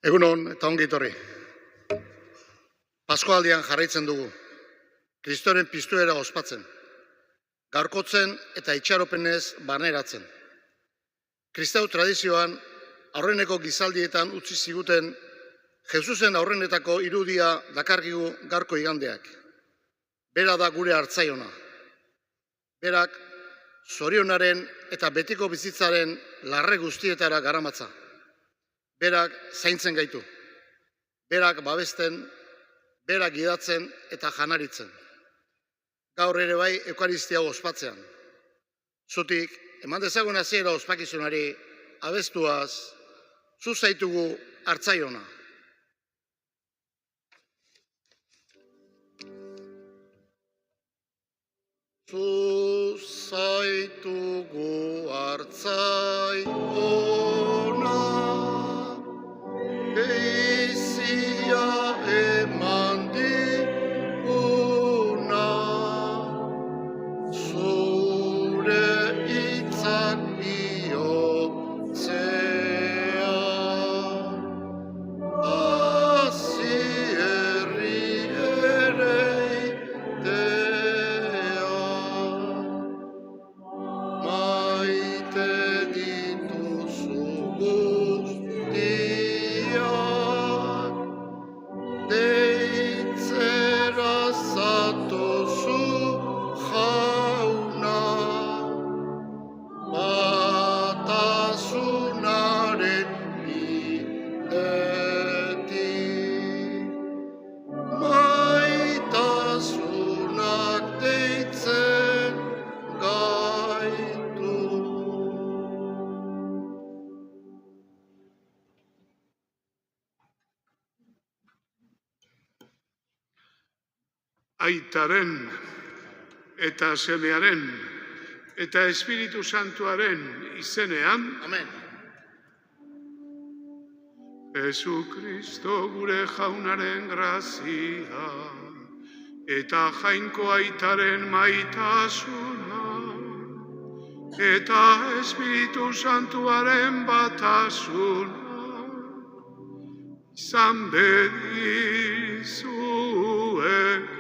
Egunon eta ongi etorri. Paskoaldian jarraitzen dugu. Kristoren piztuera ospatzen. Gaurkotzen eta itxaropenez barneratzen. Kristau tradizioan aurreneko gizaldietan utzi ziguten Jesusen aurrenetako irudia dakargigu gaurko igandeak. Bera da gure hartzaiona. Berak zorionaren eta betiko bizitzaren larre guztietara garamatza. Berak zaintzen gaitu. Berak babesten, berak gidatzen eta janaritzen. Gaur ere bai Eukaristia ospatzean. Zutik, eman dezagun hasiera ospakizunari abestuaz, zu zaitugu hartzaiona. Zu zaitugu hartzaiona, eizia eman diguna, zure hitzak bihotzean, hazi herri ereitea, maite dituzu guztiak, deitzera zatozu jauna, batasunaren bidetik, maitasunak deitzen gaitu. Aitaren eta Semearen eta Espiritu Santuaren izenean, Amen. Jesukristo gure jaunaren grazia eta jainko aitaren maitasuna eta Espiritu Santuaren batasuna izan bedizuekin.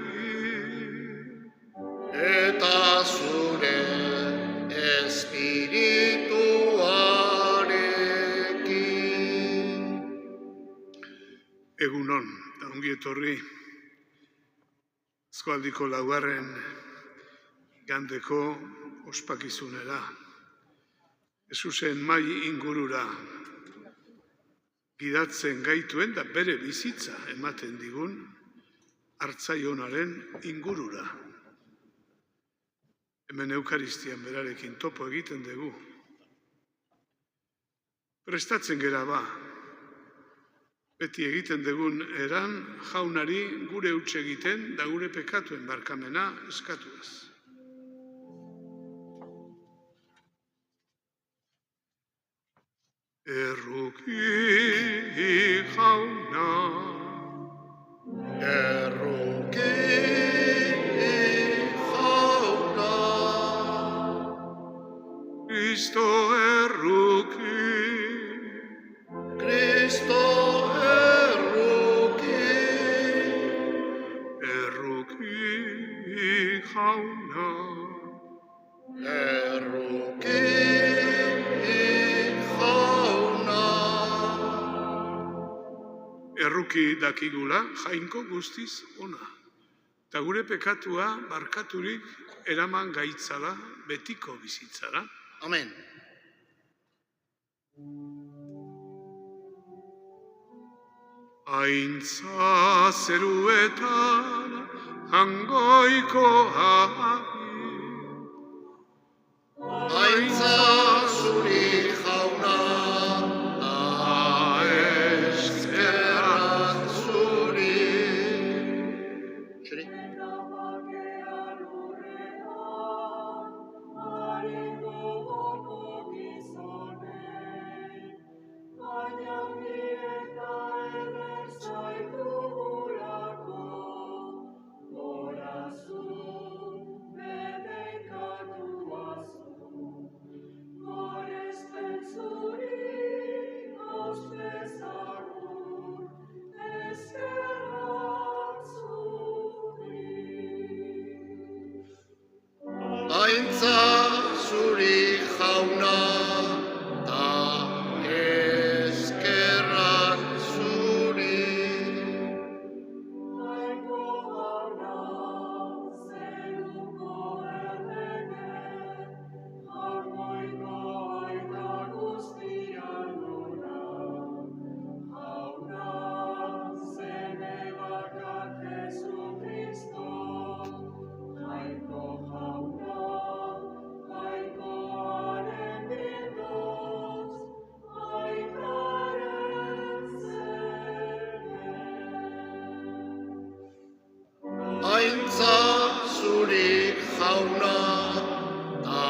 Eta zure espirituarekin. Egunon, eta ongi etorri, Azkoaldiko laugarren igandeko ospakizunera. Jesusen mai ingurura gidatzen gaituen da bere bizitza ematen digun hartzaionaren ingurura. Hemen Eukaristian berarekin topo egiten dugu. Prestatzen gera ba, beti egiten dugun eran jaunari gure huts egiten da gure pekatuen barkamena eskatuaz. Erruki jauna, Erruki jauna, Kristo erruki, Kristo erruki, erruki jauna, erruki jauna. erruki dakigula jainko guztiz ona. Eta gure pekatua barkaturik eraman gaitzala betiko bizitzara. Amen. Aintza zeruetan hangoiko agi, Aintza zuri jauna, eskerrak zuri. Zuri? Aintza zuri jauna, ta eskerrak zuri. Aintza zuri jauna, ta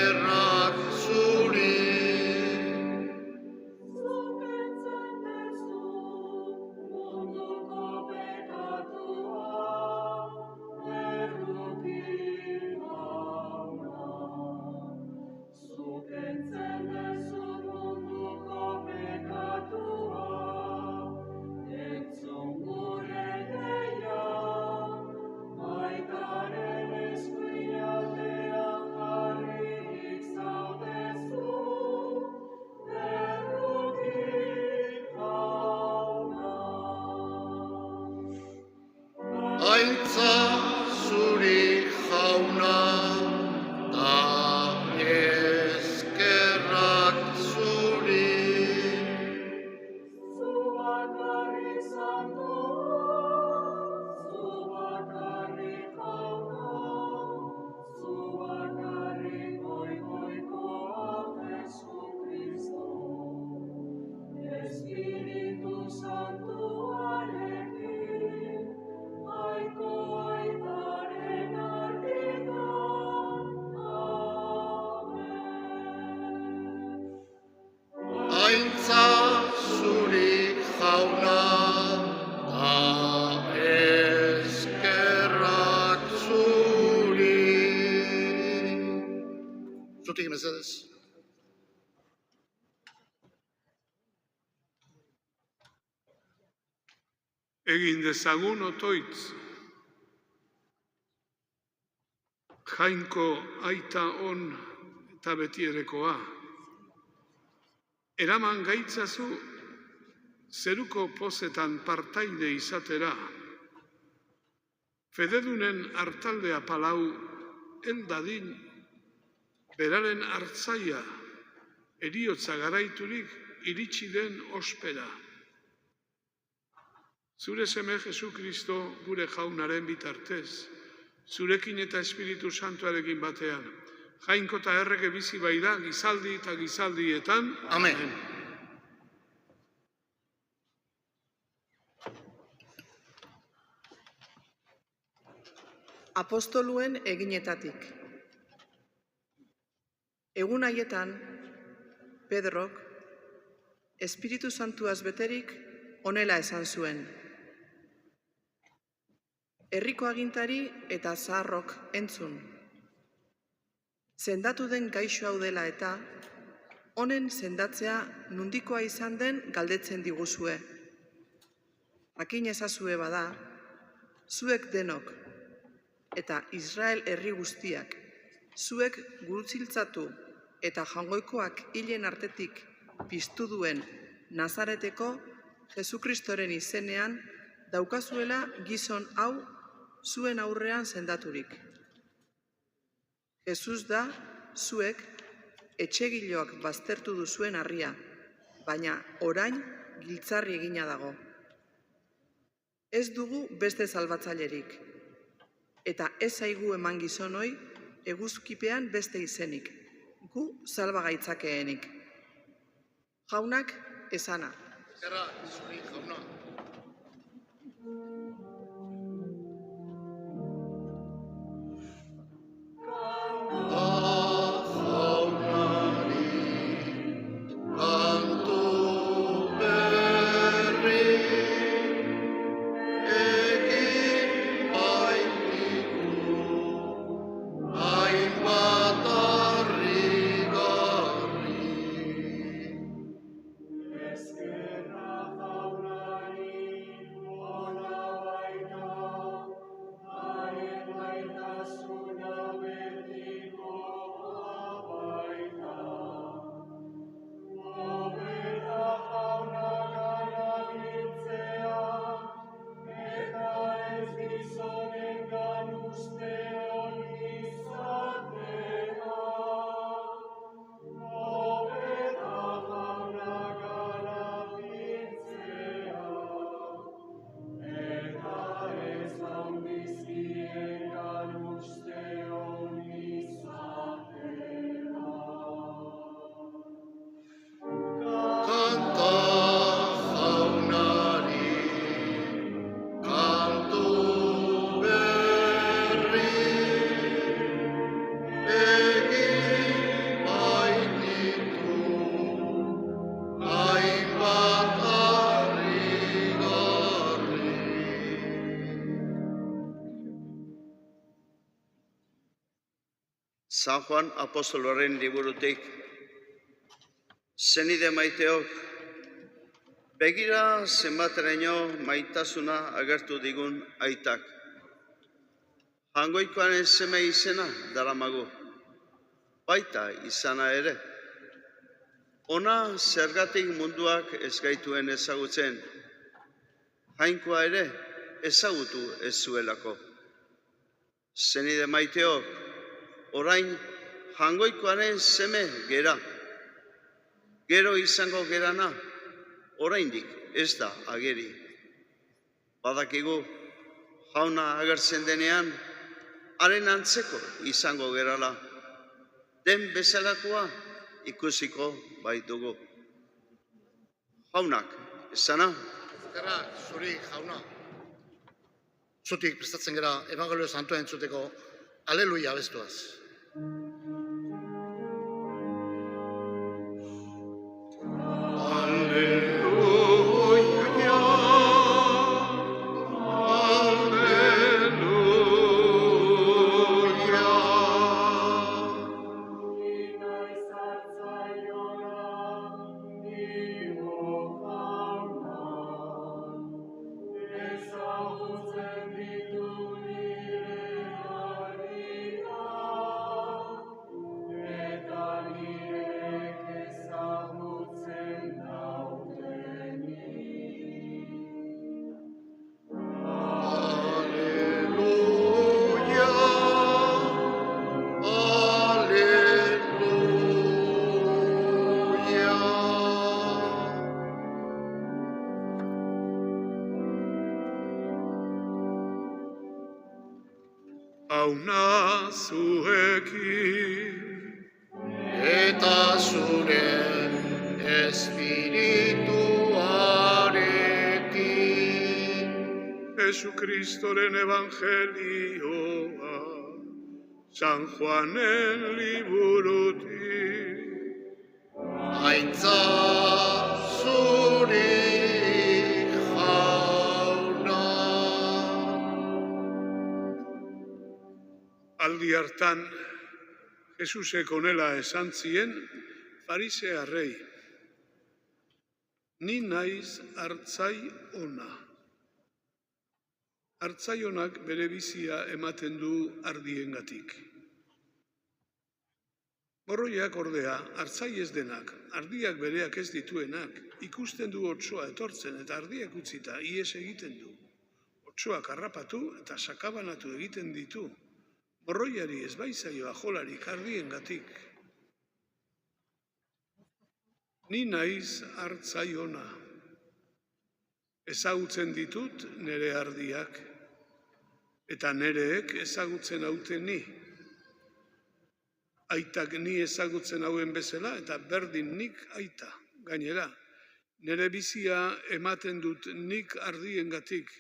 eskerrak zuri. Aintza zuri jauna, ta eskerrak zuri. Aintza zuri jauna, ta eskerrak zuri. Zutik mesedez. Egin dezagun otoitz. Jainko aita on eta betierekoa. Eraman gaitzazu zeruko pozetan partaide izatera. Fededunen hartaldea palau eldadin beraren hartzaia eriotza garaiturik iritsi den ospera. Zure seme Jesu Kristo gure jaunaren bitartez, zurekin eta Espiritu Santuarekin batean, jainko eta errege bizi baida gizaldi eta gizaldietan. Amen. Apostoluen eginetatik. Egun haietan, Pedrok, Espiritu Santuaz beterik, honela esan zuen. Herriko agintari eta zaharrok entzun. Sendatu den gaixo hau dela eta, honen sendatzea nundikoa izan den galdetzen diguzue. Jakin ezazue bada, zuek denok, eta Israel herri guztiak, zuek gurutziltzatu eta jangoikoak hilen artetik piztu duen Nazareteko Jesukristoren izenean daukazuela gizon hau zuen aurrean sendaturik. Jesus da zuek etxegiloak baztertu duzuen harria, baina orain giltzarri egina dago. Ez dugu beste salbatzailerik, eta ez zaigu eman gizonoi eguzkipean beste izenik, gu salbagaitzakeenik. Jaunak esana. Eskerrak zuri jauna. San Juan apostoloren liburutik. Zenide maiteok, begira zenbateraino maitasuna agertu digun aitak. Jangoikoaren seme izena daramagu, baita izana ere. Ona zergatik munduak ez gaituen ezagutzen, jainkoa ere ezagutu ez zuelako. Zenide maiteok, orain jangoikoaren seme gera. Gero izango gerana, oraindik ez da ageri. Badakigu, jauna agertzen denean, haren antzeko izango gerala. Den bezalakoa ikusiko baitugu. Jaunak, esana? Eskerrak zuri jauna. Zutik prestatzen gara Evangelio Santua entzuteko aleluia abestuaz. Jauna zuekin, Eta zure espirituarekin. Jesukristoren evangelioa, San Juanen liburutik. Aintza zuri jauna. Aldi hartan, Jesusek honela esan zien farisearrei, ni naiz hartzai ona. Hartzai onak bere bizia ematen du ardiengatik. Morroiak ordea, hartzai ez denak, ardiak bereak ez dituenak, ikusten du otsoa etortzen eta ardiak utzita ihes egiten du. Otsoak harrapatu eta sakabanatu egiten ditu. Morroiari ez baizaio ajolarik ardiengatik. Ni naiz hartzai ona. Ezagutzen ditut nere ardiak, eta nereek ezagutzen haute ni. Aitak ni ezagutzen hauen bezala eta berdin nik aita. Gainera, nere bizia ematen dut nik ardiengatik.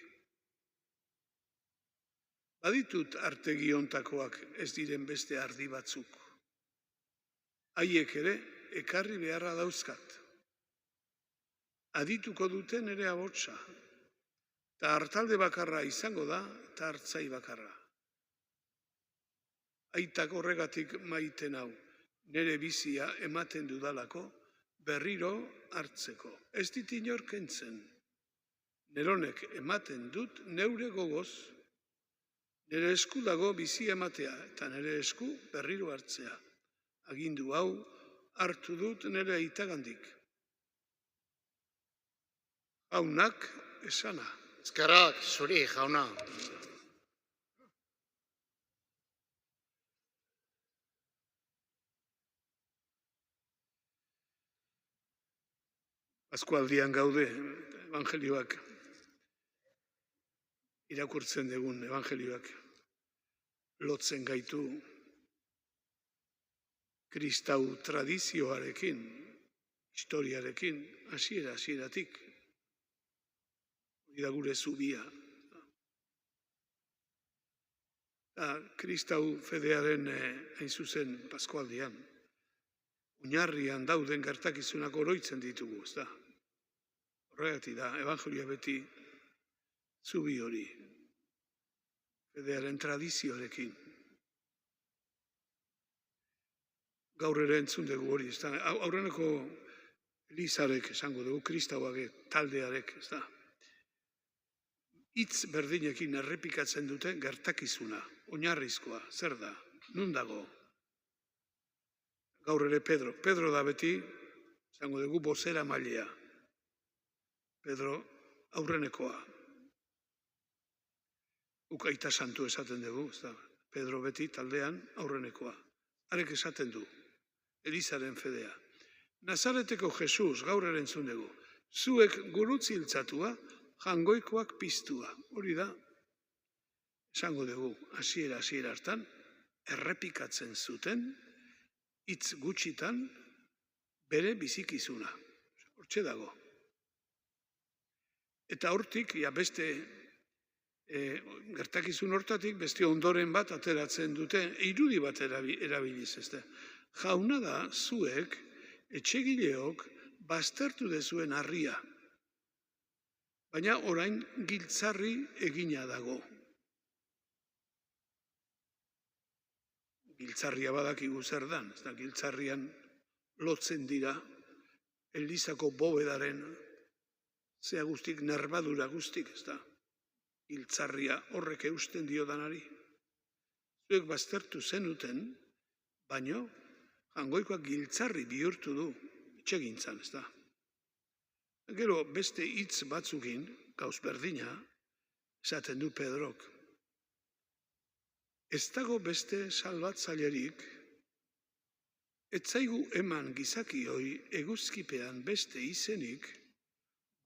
Baditut artegi hontakoak ez diren beste ardi batzuk. Haiek ere ekarri beharra dauzkat. Adituko dute nere ahotsa. Eta hartalde bakarra izango da eta hartzai bakarra. Aitak horregatik maiten hau, nere bizia ematen dudalako, berriro hartzeko. Ez dit inor kentzen. Neronek ematen dut neure gogoz, nere esku dago bizia ematea eta nere esku berriro hartzea. Agindu hau hartu dut nere aitagandik. Jaunak esana. Eskerrak zuri jauna. Paskualdian gaude, evangelioak, irakurtzen dugun evangelioak, lotzen gaitu kristau tradizioarekin, historiarekin, hasieratik. Hori da gure zubia. Kristau fedearen hain zuzen paskualdian, oinarrian dauden gertakizunak oroitzen ditugu, ez da? Horregatik da, evangelia beti zubi hori, fedearen tradizioarekin. gaur ere entzun dugu hori, ez da. Aurreneko Elizarek esango dugu, kristauak taldearek, ez da. Hitz berdinekin errepikatzen dute gertakizuna, oinarrizkoa, zer da, nun dago. Gaur ere Pedro da beti, esango dugu, bozera mailea. Pedro aurrenekoa. Guk aita santu esaten dugu, ez da. Pedro beti taldean aurrenekoa. Arek esaten du, Elizaren fedea. Nazareteko Jesus, gaur ere entzun dugu, zuek gurutzi hiltzatua, jangoikoak piztua. Hori da, esango dugu, hasiera hartan, errepikatzen zuten, hitz gutxitan, bere bizikizuna. Hortxe dago. Eta hortik, beste gertakizun hortatik, beste ondoren bat ateratzen dute, irudi bat erabiliz, ez da. Jauna da, zuek, etxegileok, baztertu dezuen harria. Baina orain giltzarri egina dago. Giltzarria badakigu zer dan, ez da, giltzarrian lotzen dira, Elizako bobedaren zea guztik, nerbadura guztik, ez da. Giltzarria horrek eusten dio danari. Zuek baztertu zenuten, baino, jangoikoak giltzarri bihurtu du, etxegintzan, ez da. Gero, beste hitz batzukin, gauz berdina, esaten du Pedrok. Ez dago beste salbatzailerik, ez zaigu eman gizakioi eguzkipean beste izenik,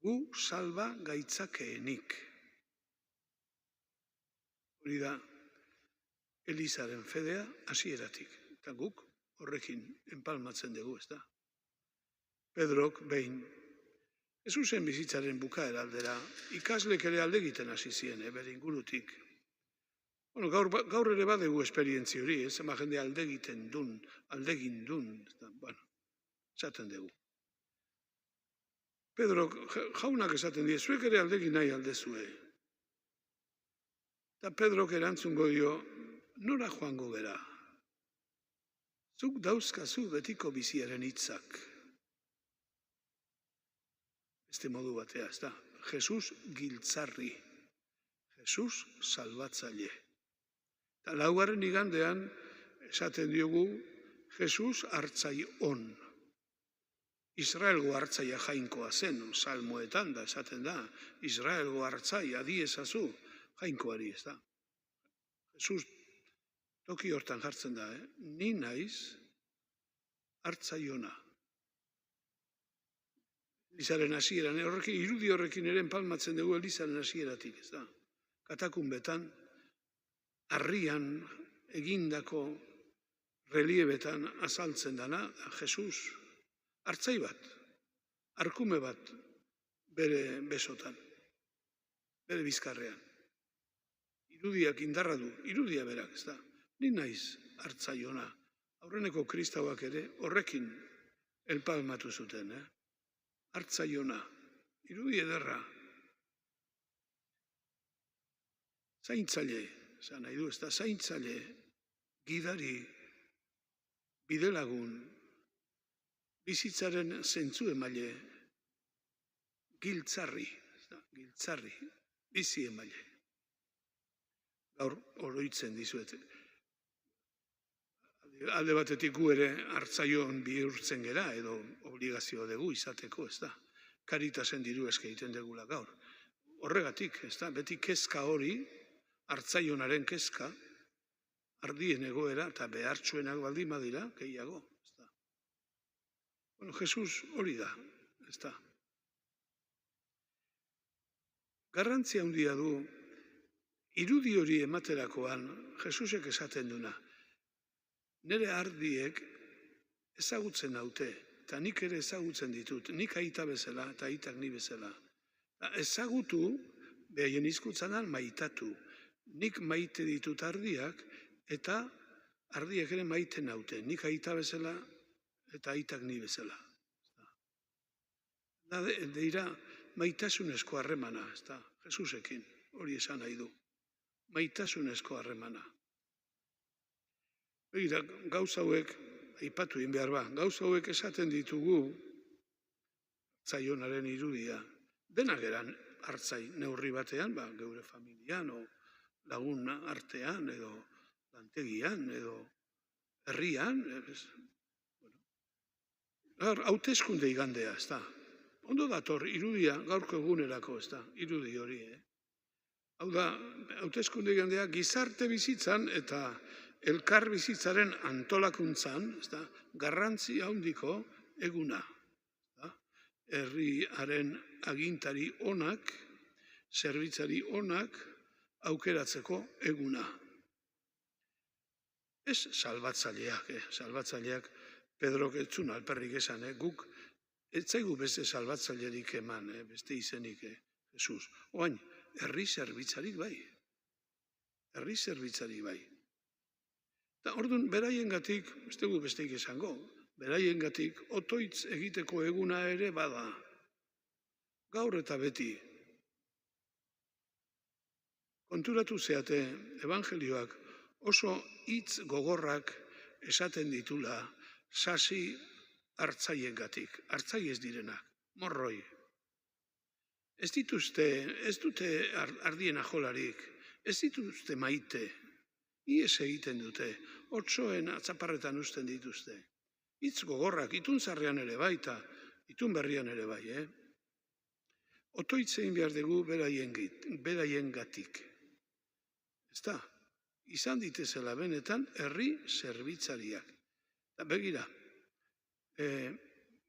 gu salba gaitzakeenik. Hori da, Elizaren fedea hasieratik. Eta guk horrekin enpalmatzen dugu, ez da. Pedrok behin, Jesusen bizitzaren bukaera aldera, ikaslek ere alde egiten hasi ziren, bere ingurutik. Bueno, gaur ere badegu esperientzi hori, ema jende alde egiten dun, bueno, esaten dugu. Pedrok jaunak esaten die, zuek ere alde egin nahi aldezue. Eta Pedrok erantzungo dio, nora joango gera? Zuk dauzkazu betiko biziaren hitzak. Beste modu batea, ez da. Jesus giltzarri. Jesus salbatzaile. Eta laugarren igandean esaten diogu Jesus hartzai on. Israelgo hartzaia jainkoa zen, salmoetan da esaten da. Israelgo hartzaia adi ezazu jainkoari, ez da. Jesus toki hortan jartzen da, ni naiz hartzaiona. Elizaren hasieran, irudi horrekin ere enpalmatzen dugu Elizaren hasieratik, ez da. Katakunbetan, harrian egindako reliebetan azaltzen dana, Jesus, hartzai bat, arkume bat bere besotan, bere bizkarrean. Irudiak indarra du, irudia berak, ez da. Ni naiz hartzaiona. Aurreneko kristauak ere horrekin elpalmatu zuten, hartzaiona, irudi ederra. Zaintzaile, esan nahi du, ez da, zaintzaile, gidari, bidelagun, bizitzaren zentzu emaile, giltzarri, bizi emaile. Gaur oroitzen dizuet. Alde batetik gu ere hartzaion bihurtzen gera, edo obligazio dugu izateko, ez da. Karitasen diru eske egiten degula gaur. Horregatik, ez da, beti kezka hori, hartzaionaren kezka, ardien egoera eta behartsuenak baldin badira, gehiago, ez da. Bueno, Jesus hori da, ez da. Garrantzia handia du, irudi hori ematerakoan, Jesusek esaten duna, nire ardiek ezagutzen naute, eta nik ere ezagutzen ditut, nik aita bezala eta aitak ni bezala. Ezagutu, behaien hizkuntzanan maitatu, nik maite ditut ardiak, eta ardiek ere maite naute, nik aita bezala eta aitak ni bezala. Deira maitasunezko harremana, ez da, Jesusekin, hori esan nahi du. Maitasunezko harremana. Begira, gauza hauek aipatu egin behar ba, gauza hauek esaten ditugu, hartzaionaren irudia, denak eran hartzai neurri batean, geure familian, o lagun artean, edo lantegian, edo herrian, hauteskunde igandea, ez da. Ondo dator, irudia gaurko egunerako, ez da, irudi hori, Hau da, hauteskunde igandea gizarte bizitzan eta elkar bizitzaren antolakuntzan, ez da, garrantzi handiko eguna. Herriaren agintari onak, zerbitzari onak aukeratzeko eguna. Ez salbatzaileak Pedrok etzun alperrik esan, guk ez zaigu beste salbatzailerik eman, beste izenik, Jesus. Oain, herri zerbitzarik bai. Herri zerbitzarik bai. Eta orduan, beraiengatik, ez dugu besteik esango, beraiengatik otoitz egiteko eguna ere bada. Gaur eta beti. Konturatu zeate, evangelioak oso hitz gogorrak esaten ditula sasi hartzaiengatik, hartzai ez direnak, morroi. Ez dute ardien ajolarik, ez dituzte maite, ies egiten dute, otsoen atzaparretan usten dituzte. Hitz gogorrak, itun zarrean ere bai, eta itun berrian ere bai, Otoitzein behar dugu beraiengatik. Ez da, izan ditezela benetan herri zerbitzariak. Eta begira,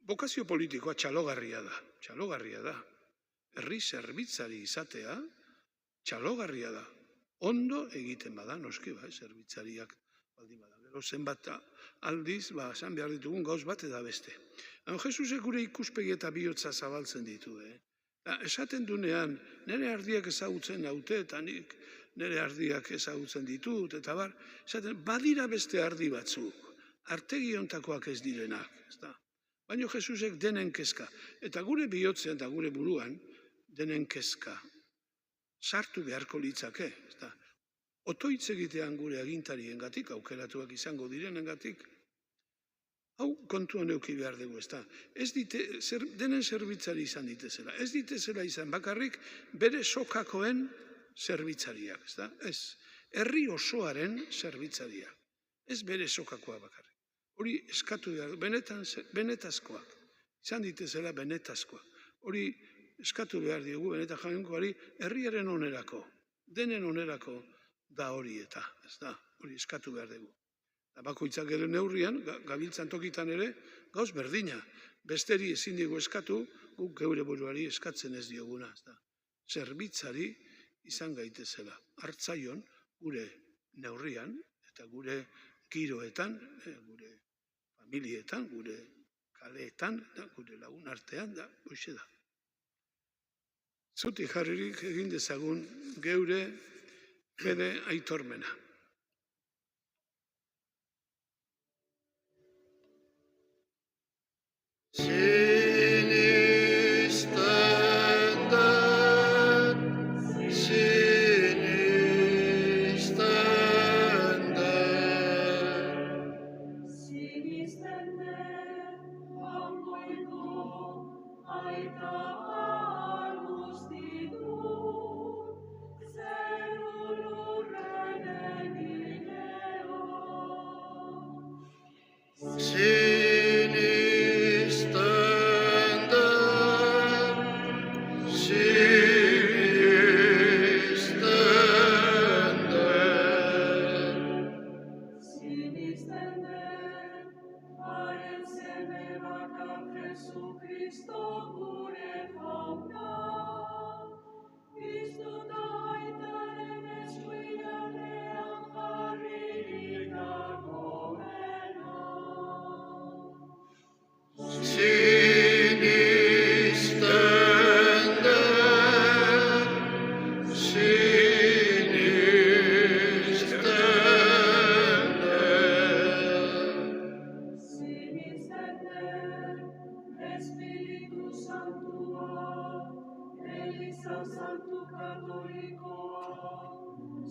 bokazio politikoa txalogarria da. Herri zerbitzari izatea, txalogarria da. Ondo egiten bada, noski, zerbitzariak baldin bada. Gero zenbat aldiz, esan behar ditugun gauz bat eta beste. Jesusek gure ikuspegi eta bihotza zabaltzen ditu, Esaten dunean, nire ardiak ezagutzen naute, eta nik nire ardiak ezagutzen ditut, eta esaten, badira beste ardi batzuk, artegi hontakoak ez direnak, ez da. Baina Jesusek denen kezka, eta gure bihotzean eta gure buruan, denen kezka, sartu beharko litzake, ez da. Otoitz egitean gure agintariengatik, aukeratuak izango direnengatik, hau kontuan euki behar dugu, ez da. Denen zerbitzari izan ditezela. Ez ditezela izan bakarrik bere sokakoen zerbitzariak, ez da. Ez, herri osoaren zerbitzariak. Ez bere sokakoa bakarrik. Hori eskatu behar, benetazkoak. Izan ditezela benetazkoak. Hori eskatu behar diogu, benetajanenkoari, herriaren onerako, denen onerako da hori eta, ez da. Hori eskatu behar dugu. Bakoitzak ere neurrian, gabiltzan tokitan ere, gauz berdina. Besteri ezin digu eskatu, guk geure buruari eskatzen ez dioguna. Zerbitzari izan gaitezela. Hartzaion, gure neurrian, eta gure giroetan, gure familietan, gure kaleetan, gure lagun artean, hoxe da. Zutik jarririk egin dezagun geure bere aitormena.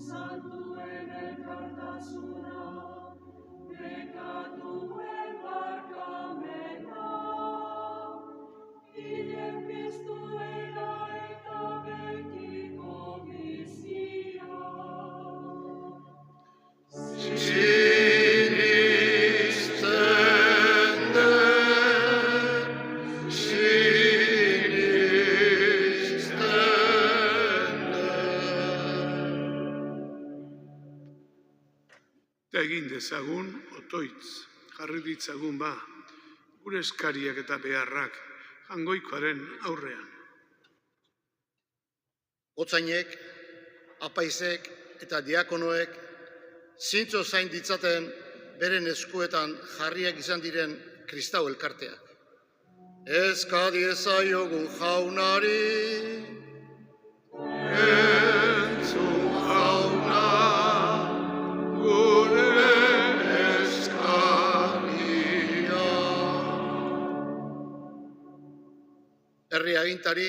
Santu en elkartasuna, nekatu sinisten dut, sinisten dut. Eta egin dezagun otoitz, jarri ditzagun ba, gure eskariak eta beharrak jangoikoaren aurrean. Otzainek, apaizek eta diakonoek zintzo zain ditzaten beren eskuetan jarriak izan diren kristau elkarteak. Eska diezaiogun jaunari, entzun jauna, gure eskaria. Herri agintari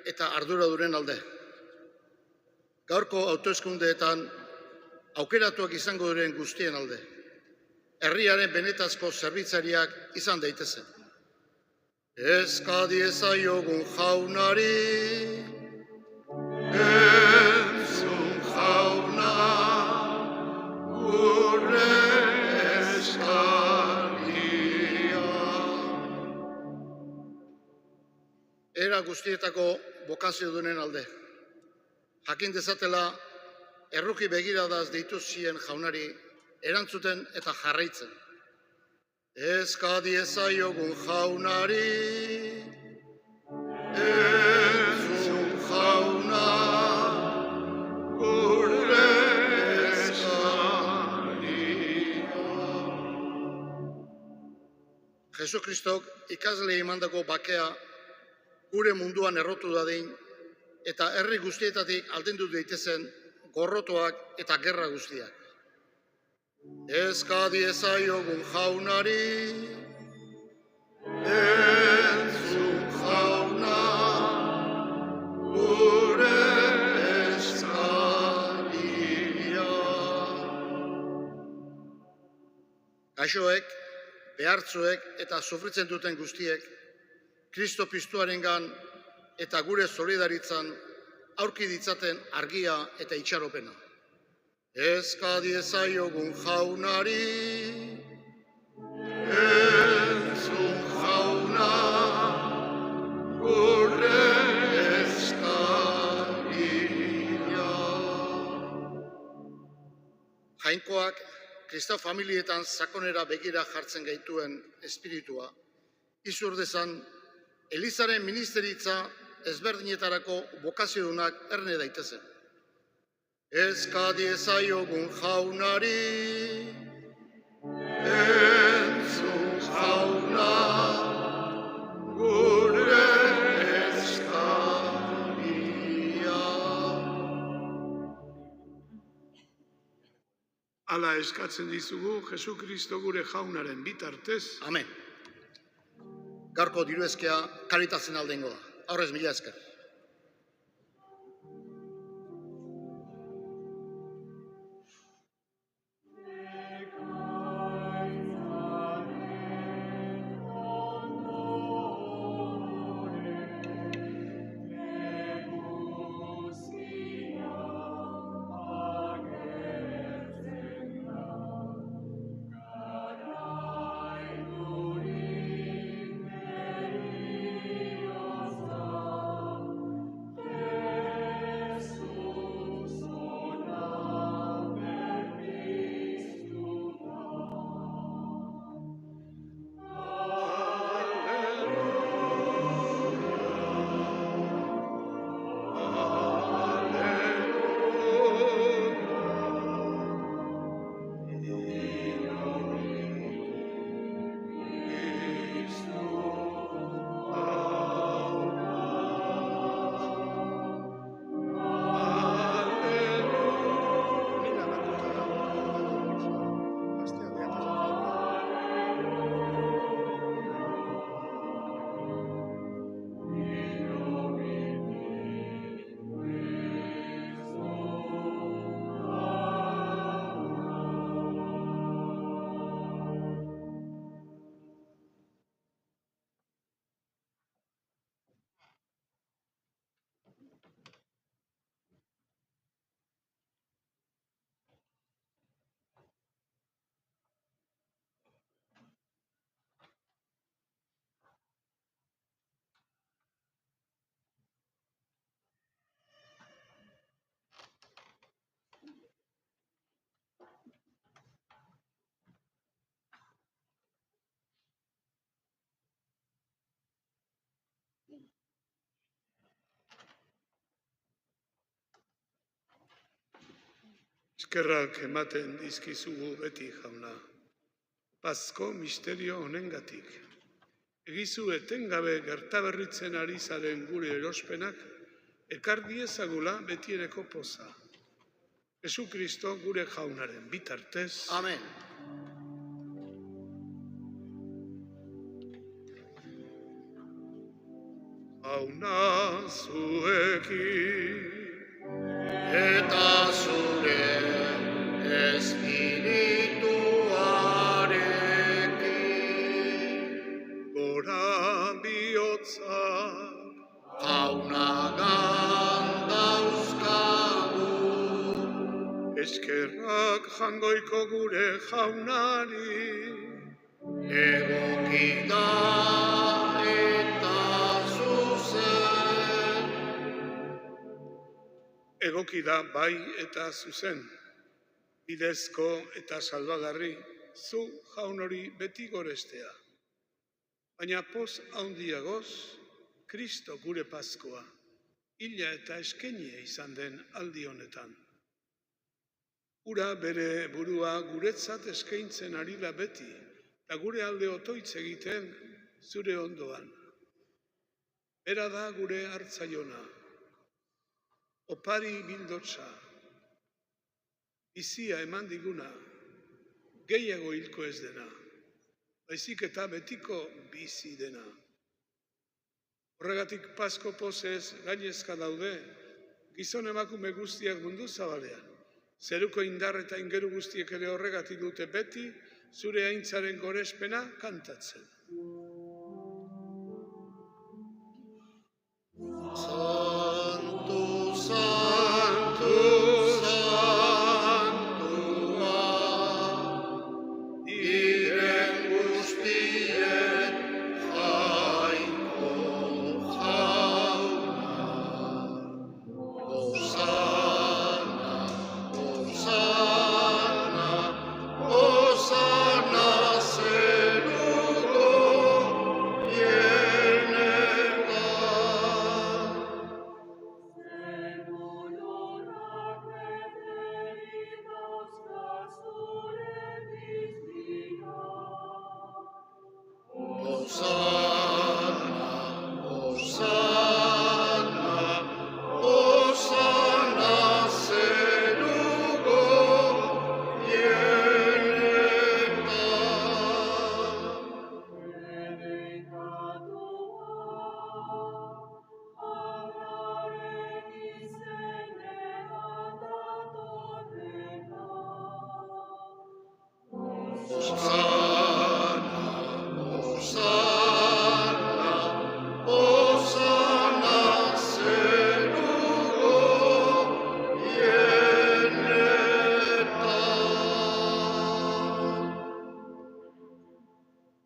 eta arduraduren alde. Gaurko hauteskundeetan aukeratuak izango diren guztien alde. Herriaren benetazko zerbitzariak izan daitezen. Eska diezaiogun jaunari, entzun jauna, gure eskaria. Era guztietako bokazio dunen alde. Jakin dezatela, erruki begiradaz deitu zien jaunari, erantzuten eta jarraitzen. Eska diezaiogun jaunari, entzun jauna, gure eskaria. Jesukristok ikaslei emandako bakea gure munduan errotu dadin, eta herri guztietatik aldendu daitezen gorrotoak eta gerra guztiak. Eska diezaiogun jaunari, entzun jauna, gure eskaria. Gaixoek, behartzuek eta sufritzen duten guztiek, Kristo piztuarengan eta gure solidaritzan aurki ditzaten argia eta itxaropena. Eska diezaiogun jaunari, entzun jauna, gure eskaria. Jainkoak, kristau familietan sakonera begira jartzen gaituen espiritua, izur dezan, Elizaren ministeritza ezberdinetarako bokaziodunak erne daitezen. Eska diezaiogun jaunari, entzun jauna, gure eskaria. Hala eskatzen dizugu Jesukristo gure jaunaren bitartez. Amen. Gaurko diruezkea Karitasen aldengo da. Aurrez mila esker. Eskerrak ematen dizkizugu beti, jauna, Pasko misterio honengatik. Egizu etengabe gertaberritzen ari zaren gure erospenak, ekar diezagula betiereko poza. Jesukristo gure jaunaren bitartez. Amen. Jauna zuekin, Eta zure espirituarekin, gora bihotzak, jaunagan dauzkagu, eskerrak jangoiko gure jaunari, egoki da eta zuzen. egoki da bai eta zuzen, bidezko eta salbagarri, zu jaun hori beti gorestea. Baina poz handiagoz, Kristo gure Paskoa, hila eta eskenia izan den aldi honetan. Ura bere burua guretzat eskaintzen ari da beti, eta gure alde otoitz egiten zure ondoan. Bera da gure hartzaiona, opari bildotsa, bizia eman diguna, gehiago hilko ez dena, baizik eta betiko bizi dena. Horregatik Pasko pozez gainezka daude, gizon emakume guztiak mundu zabalean. Zeruko indar eta ingeru guztiek ere horregatik dute beti, zure aintzaren gorespena kantatzen. Santu, santu, santua, diren guztien jainko jauna. Osana, osana, osana zeruko jenetan. Osana, osana, osana zeruko jenetan. Osana, osana, osana zeruko jenetan.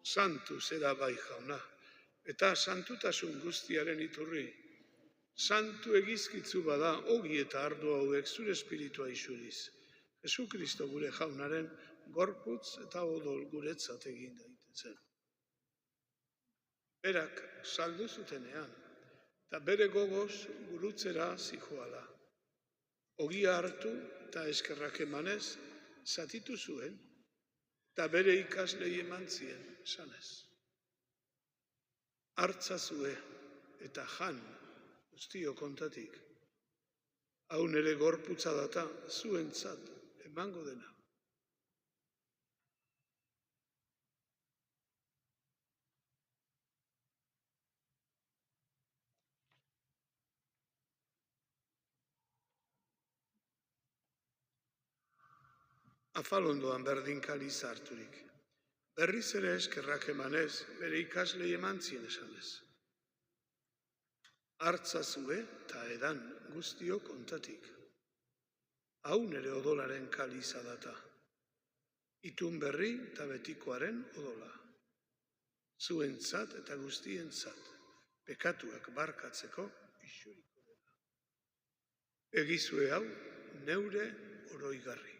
Santu zera bai jauna, eta santutasun guztiaren iturri. Santu egizkitzu bada ogi eta ardo hauek zure espiritua isuriz. Jesukristo gure jaunaren gorputz eta odol guretzat egin daitezen. Berak saldu zutenean, eta bere gogoz gurutzera zijoala. Ogia hartu eta eskerrak emanez, zatitu zuen, eta bere ikaslei eman zien, esanez. Hartzazue eta jan guztio kontatik. Hau nere gorputza data zuentzat emango dena. Afalondoan berdinkali zarturik. Berriz ere eskerrak emanez, bere ikaslei eman zien esanez. Hartzazue eta edan guztio kontatik. Hau nere odolaren kaliza data. Itun berri eta betikoaren odola. Zuentzat eta guztientzat, pekatuak barkatzeko isuriko dena. Egizue hau neure oroigarri.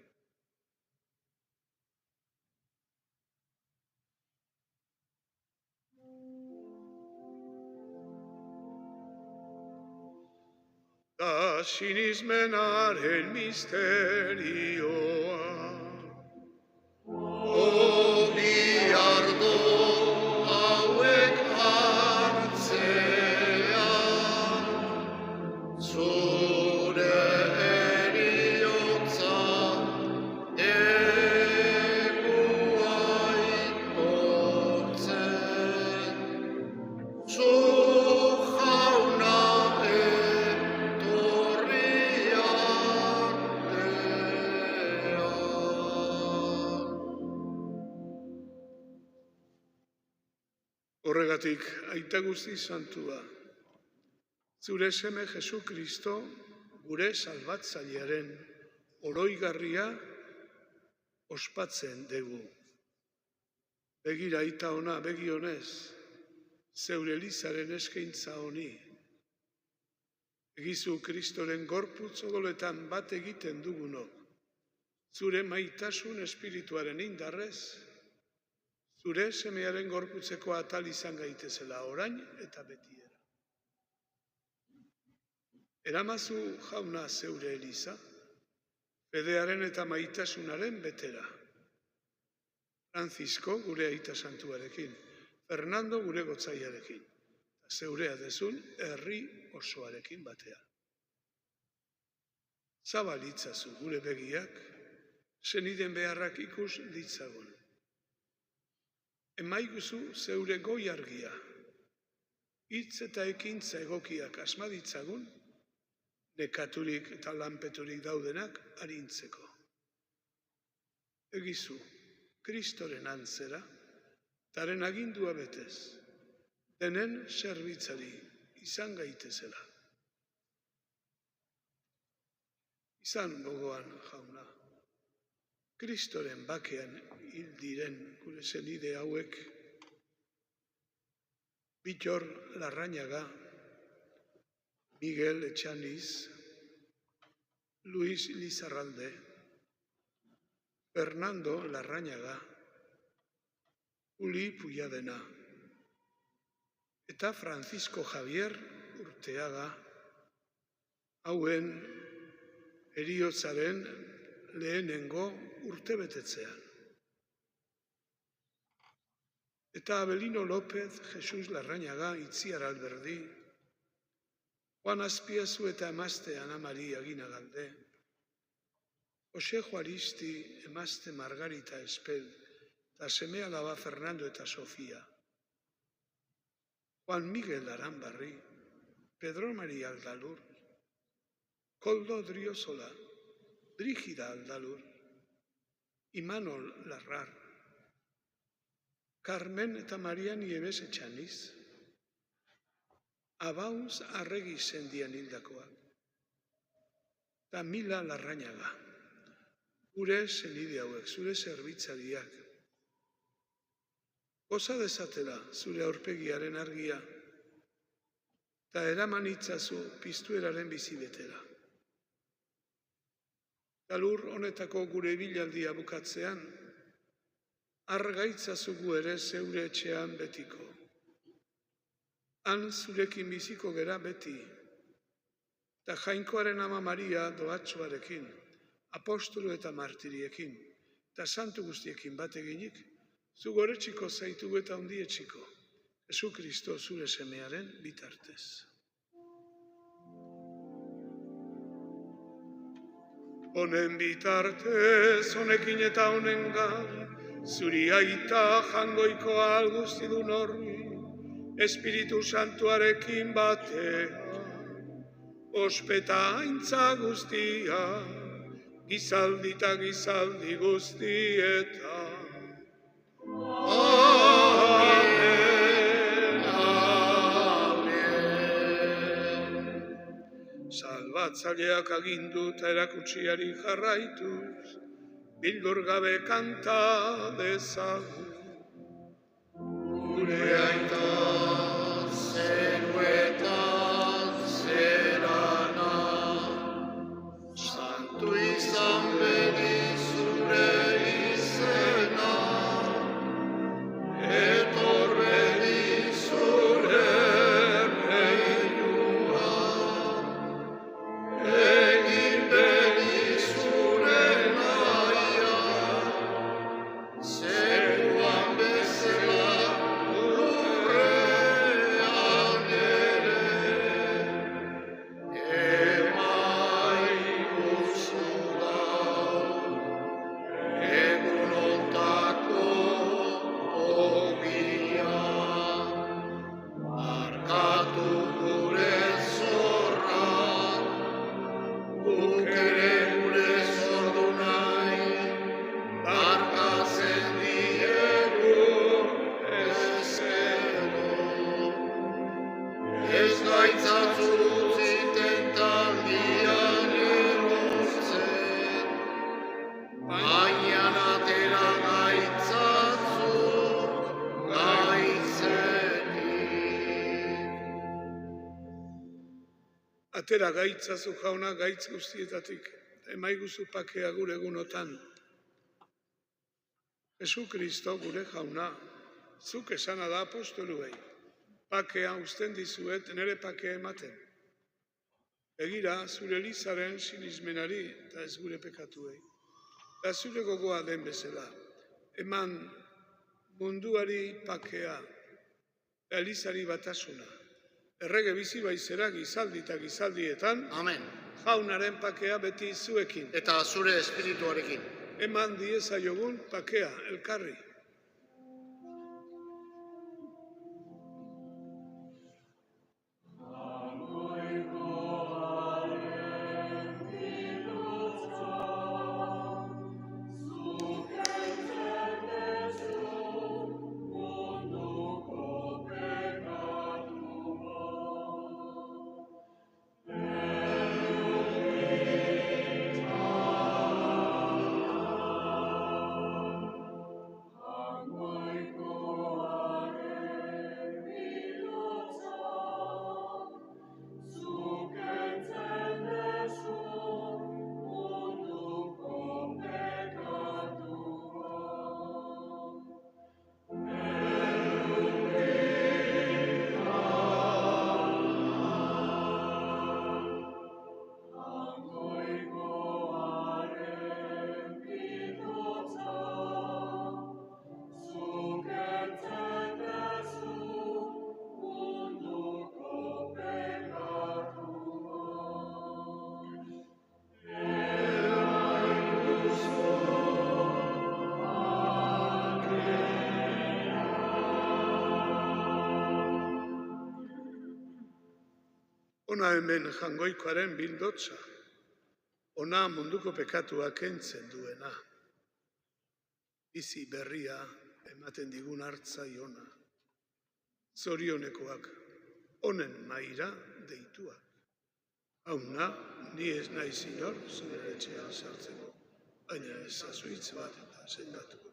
da sinismenaren misterioa. Hori ardo hauek hartzea, zure eriotza egua aitortzen, zu jauna etorri artean. Horregatik, aita guzti santua, zure seme Jesu Kristo, gure salbatzailearen oroigarria ospatzen dugu. Begira aita ona, begionez, zeure Elizaren eskaintza honi. Egizu Kristoren gorputz odoletan bat egiten dugunok, zure maitasun espirituaren indarrez, zure semearen gorputzeko atal izan gaitezela orain eta betiera. Eramazu jauna zeure Eliza, fedearen eta maitasunaren betera. Francisco gure aita santuarekin, Fernando gure gotzaiarekin, zeurea dezun herri osoarekin batean. Zabalitzazu gure begiak, seniden beharrak ikus ditzagun. Emaiguzu zeure goi argia, hitz eta ekintza egokiak asma ditzagun, nekaturik eta lanpeturik daudenak arintzeko. Egizu, Kristoren antzera, taren agindua betez, denen zerbitzari izan gaitezela. Izan gogoan, jauna, Kristoren bakean hil diren gure senide hauek, Bitor Larrañaga, Miguel Etxaniz, Luis Lizarralde, Fernando Larrañaga, Uli Puyadena, eta Francisco Javier Urteaga, hauen heriotzaren lehenengo urtebetetzean. Eta Abelino López, Jesus Larrañaga, Itziar Alberdi, Juan Azpiazu eta emazte Ana Maria Aginagalde, Jose Juaristi, emazte Margarita Espel, eta seme alaba Fernando eta Sofia, Juan Miguel Aranbarri, Pedro María Aldalur, Koldo Driozola, Brígida Aldalur, Imanol Larrar, Carmen eta Maria Nieves Etxaniz, Abauz Arregi Sendian hildakoak, eta Mila Larrañaga, gure senide hauek, zure zerbitzariak. Goza dezatela zure aurpegiaren argia, eta eraman itzazu piztueraren bizibetera. Galur honetako gure bilaldia bukatzean, argaitzazugu ere zeure etxean betiko. Han zurekin biziko gera beti, eta Jainkoaren Ama Maria doatsuarekin, apostolo eta martiriekin, eta santu guztiekin bat eginik, zu goretxiko zaitugu eta ondietxiko, Jesu Kristo zure semearen bitartez. Honen bitartez, honekin eta honengan, zuri aita jangoiko alguztidun horri, Espiritu Santuarekin batea, ospeta aintza guztia, gizaldi eta gizaldi guztietan. Amen, amen. Salbatzaileak agindu eta erakutsiari jarraituz, bildur gabe kanta dezagun. Gure aita zeruetan zerana, santu izan bedi zure izena, etor bedi zure reinua, Atera gaitzazu jauna gaitz guztietatik, emaiguzu pakea gure egunotan. Jesu Kristo gure jauna, zuk esana da apostoluei, pakea uzten dizuet nere pakea ematen. Begira zure Elizaren sinismenari eta ez gure pekatuei. Eta zure gogoa den bezala, eman munduari pakea, Elizari batasuna. Errege bizi baizera gizaldi eta gizaldietan, Amen. jaunaren pakea beti zuekin. Eta zure espirituarekin. Eman diezaiogun pakea elkarri. Ona hemen jangoikoaren bildotza, ona munduko pekatua kentzen duena. Bizi berria ematen digun hartzai ona. Zorionekoak, honen maira deituak. Hauna, ni ez naiz inor zure etxean sartzeko, baina ez azuitz bat eta sendatuko naiz.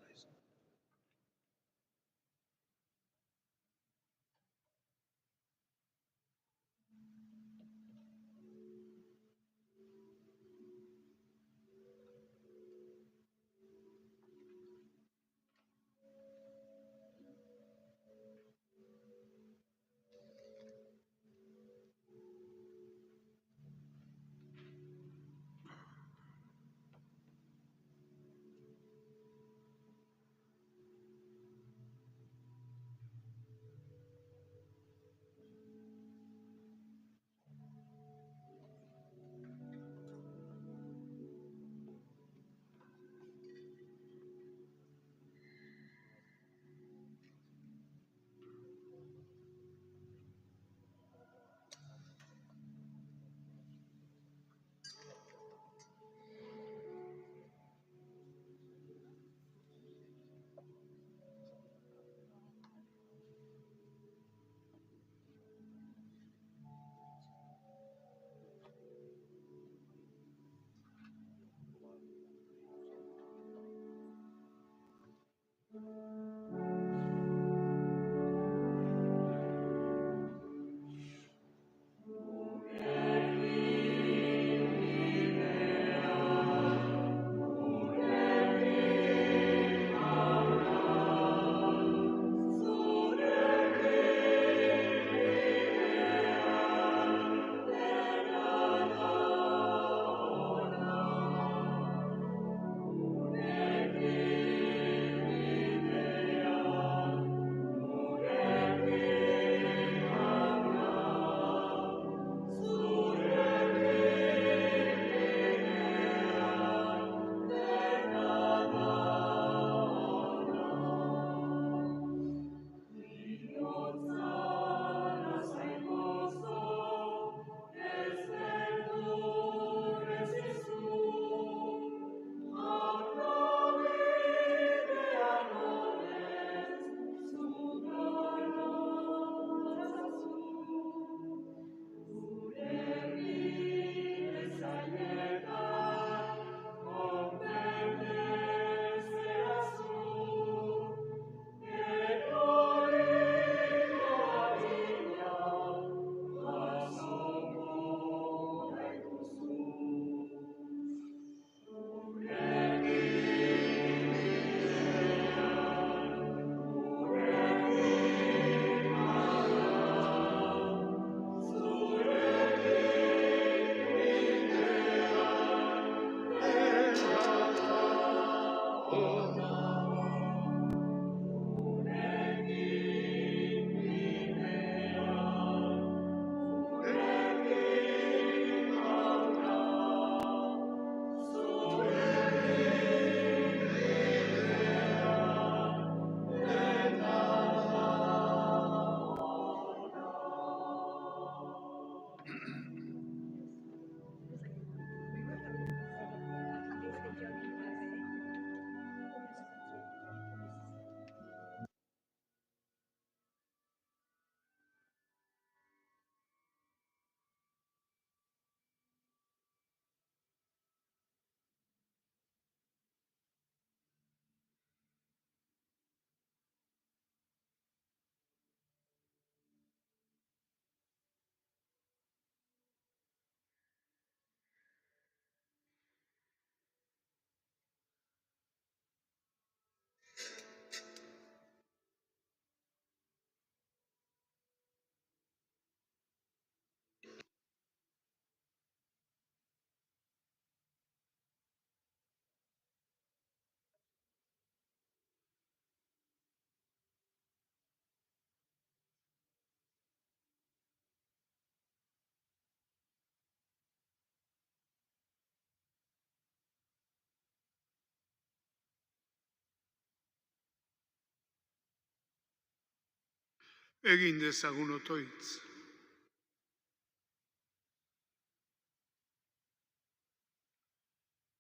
Egin dezagun otoitz.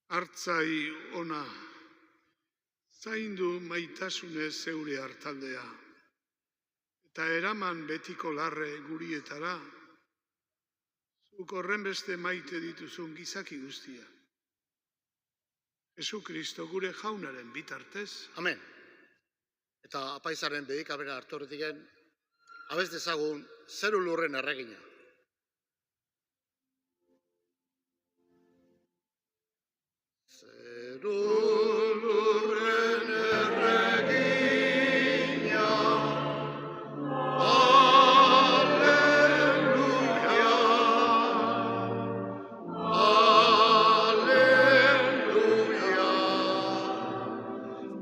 Hartzai ona, zaindu maitasunez zeure hartaldea, eta eraman betiko larre gurietara, zuk horren beste maite dituzun gizaki guztia. Jesu Kristo gure jaunaren bitartez. Amen. Eta apaizaren bedikabera hartoretiken, abez dezagun zeru lurren erregina. Zeru lurren erregina, Alleluia, Alleluia,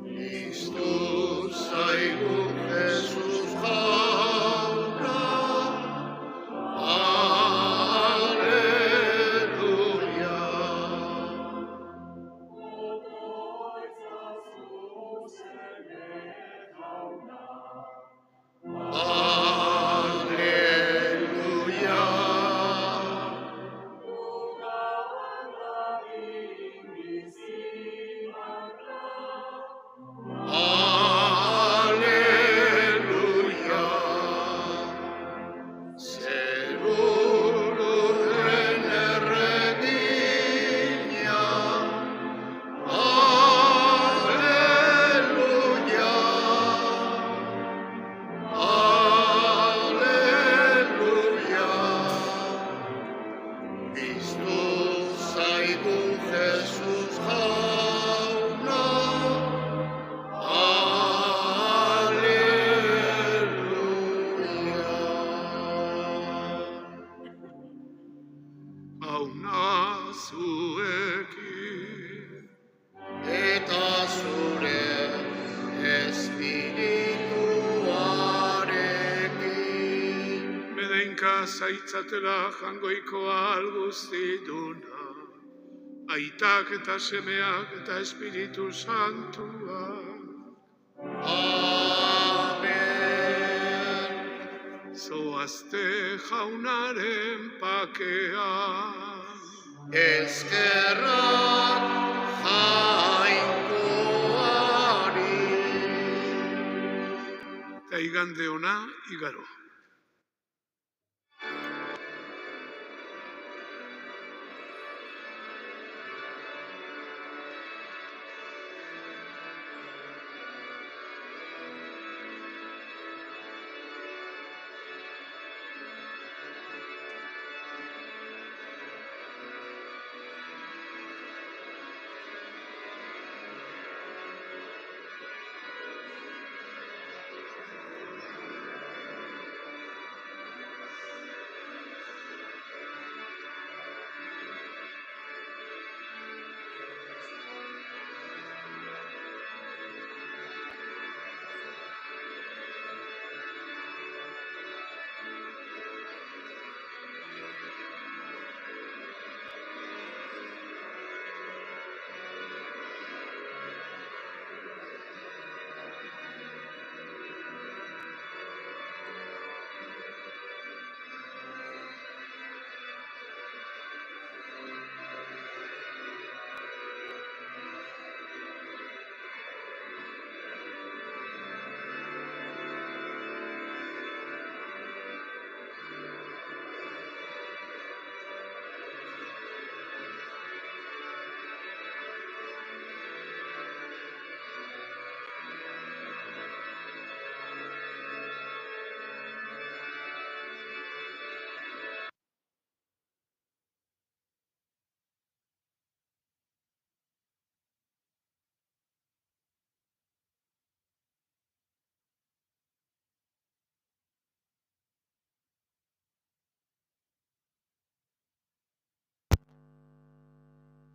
Kristus zaigu Jesus jauna, Alleluia. Jauna zuekin, Eta zure espirituarekin. bedeinka zaitzatela jangoikoa alguziduna, aitak eta semeak eta espiritu santua. Amen. Zoazte jaunaren pakean, Eskerrak jainkoari. eta igande ona igaro.